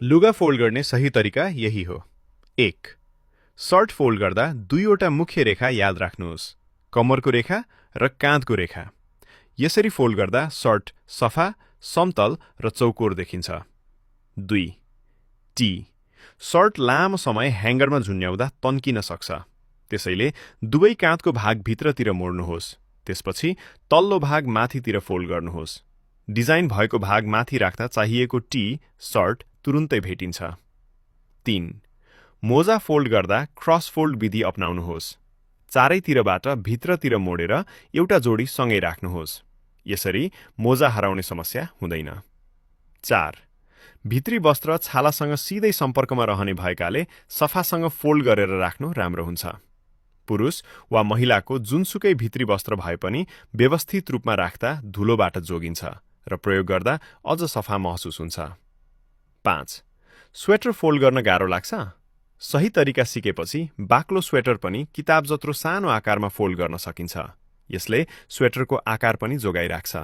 लुगा फोल्ड गर्ने सही तरिका यही हो। 1. सर्ट फोल्ड गर्दा दुईवटा मुख्य रेखा याद राख्नुहोस्, कम्मरको रेखा र काँधको रेखा। यसरी फोल्ड गर्दा सर्ट सफा, समतल र चौकोर देखिन्छ। 2. टी सर्ट लामो समय ह्याङ्गरमा झुन्याउँदा तन्किन सक्छ, त्यसैले दुवै काँधको भाग भित्रतिर मोड्नुहोस्, त्यसपछि तल्लो भाग माथितिर फोल्ड गर्नुहोस्। डिजाइन भएको भाग माथि राख्दा चाहिएको टी सर्ट तुरुन्तै भेटिन्छ। 3. मोजा फोल्ड गर्दा क्रस फोल्ड विधि अपनाउनुहोस्, चारैतिरबाट भित्रतिर मोडेर एउटा जोडी सँगै राख्नुहोस्, यसरी मोजा हराउने समस्या हुँदैन। 4. भित्री वस्त्र छालासँग सिधै सम्पर्कमा रहने भएकाले सफासँग फोल्ड गरेर राख्नु राम्रो हुन्छ। पुरुष वा महिलाको जुनसुकै भित्री वस्त्र भए पनि व्यवस्थित रूपमा राख्दा धुलोबाट जोगिन्छ र प्रयोग गर्दा अझ सफा महसुस हुन्छ। 5. स्वेटर फोल्ड गर्न गाह्रो लाग्छ? सही तरिका सिकेपछि बाक्लो स्वेटर पनि किताब जत्रो सानो आकारमा फोल्ड गर्न सकिन्छ। यसले स्वेटरको आकार पनि जोगाइराख्छ।